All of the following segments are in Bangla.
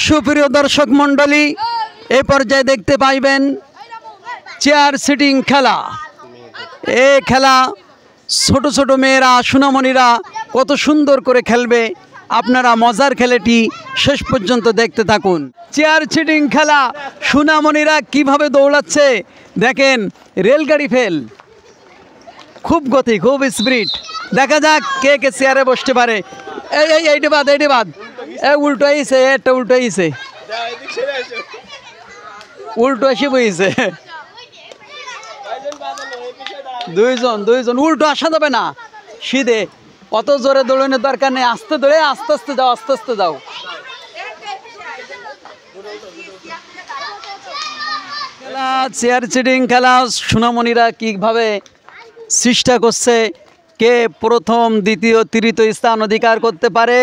সুপ্রিয় দর্শক মণ্ডলী, এ পর্যায়ে দেখতে পাইবেন চেয়ার সিটিং খেলা। এ খেলা ছোট ছোট মেয়েরা, সোনামণিরা কত সুন্দর করে খেলবে। আপনারা মজার খেলাটি শেষ পর্যন্ত দেখতে থাকুন। চেয়ার সিটিং খেলা, সোনামণিরা কিভাবে দৌড়াচ্ছে দেখেন। রেলগাড়ি ফেল, খুব গতি, খুব স্পিড। দেখা যাক কে কে চেয়ারে বসতে পারে। এইটা বাদ, এইটা বাদ। উল্টো আইছে, একটা উল্টো আইছে, উল্টো এসে বইছে। দুইজন উল্টো আসা যাবে না, সিধে। অত জোরে দৌড়ানোর দরকার নেই, আস্তে দৌড়ে আস্তে আস্তে যাও, আস্তে আস্তে যাও। খেলা চেয়ার সিটিং খেলা, সোনামণিরা কিভাবে চেষ্টা করছে কে প্রথম, দ্বিতীয়, তৃতীয় স্থান অধিকার করতে পারে।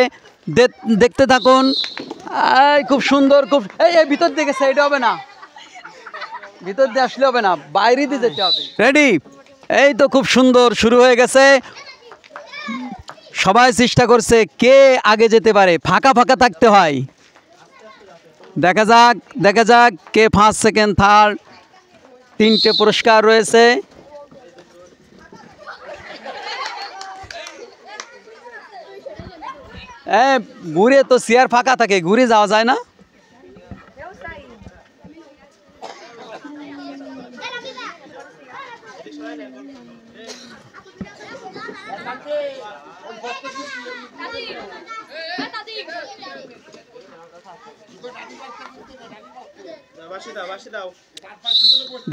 দেখতে থাকুন। খুব সুন্দর, খুব এই ভিতর দিয়ে গেছে, এটা হবে না, ভিতর দিয়ে আসলে হবে না, বাইরে দিয়ে যেতে হবে। রেডি? এই তো খুব সুন্দর শুরু হয়ে গেছে। সবাই চেষ্টা করছে কে আগে যেতে পারে, ফাঁকা ফাঁকা থাকতে হয়। দেখা যাক, দেখা যাক কে ফার্স্ট, সেকেন্ড, থার্ড, তিনটে পুরস্কার রয়েছে। ঘুরে তো চেয়ার ফাঁকা থাকে, ঘুরে যাওয়া যায় না।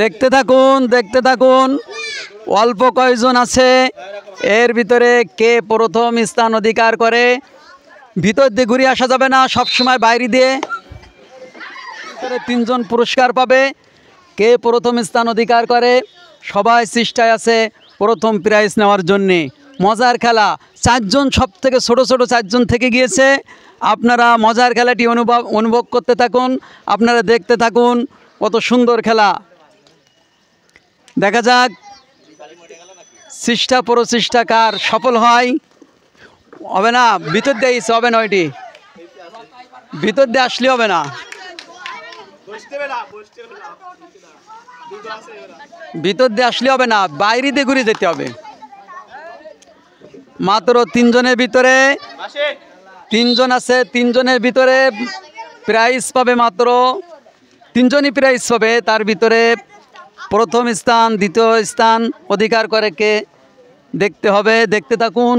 দেখতে থাকুন, দেখতে থাকুন। অল্প কয়জন আছে, এর ভিতরে কে প্রথম স্থান অধিকার করে। ভিতর দিয়ে ঘুরে আসা যাবে না, সবসময় বাইরে দিয়ে। তিনজন পুরস্কার পাবে। কে প্রথম স্থান অধিকার করে, সবাই চেষ্টায় আছে প্রথম প্রাইজ নেওয়ার জন্যে। মজার খেলা, চারজন, সব থেকে ছোট ছোট চারজন থেকে গিয়েছে। আপনারা মজার খেলাটি অনুভব করতে থাকুন, আপনারা দেখতে থাকুন। কত সুন্দর খেলা। দেখা যাক চেষ্টা প্রচেষ্টা কার সফল হয়। হবে না, ভিতর দিয়ে হবে না, ওইটি ভিতর দিয়ে আসলে হবে না, ভিতর দিয়ে আসলে হবে না, বাইরে দিয়ে ঘুরে যেতে হবে। মাত্র তিনজনের ভিতরে, তিনজন আছে, তিনজনের ভিতরে প্রাইজ পাবে, মাত্র তিনজনই প্রাইজ পাবে। তার ভিতরে প্রথম স্থান, দ্বিতীয় স্থান অধিকার করে কে দেখতে হবে। দেখতে থাকুন।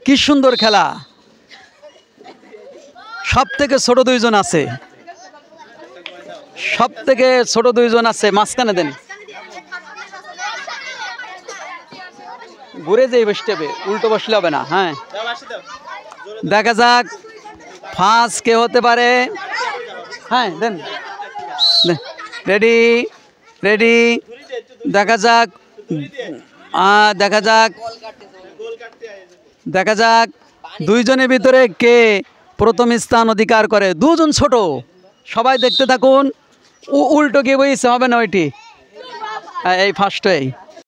কি সুন্দর খেলা। সব থেকে ছোট দুইজন আছে, সব থেকে ছোট দুইজন আছে, মাঝখানে দেন। ঘুরে যেই বসতে হবে, উল্টো বসলে হবে না। হ্যাঁ, দেখা যাক ফার্স্ট কে হতে পারে। হ্যাঁ দেন, রেডি, রেডি। দেখা যাক, দেখা যাক, দেখা যাক দুইজনের ভিতরে কে প্রথম স্থান অধিকার করে। দুজন ছোট, সবাই দেখতে থাকুন। উল্টো গিয়ে বইছে, হবে না ওইটি। এই ফার্স্ট।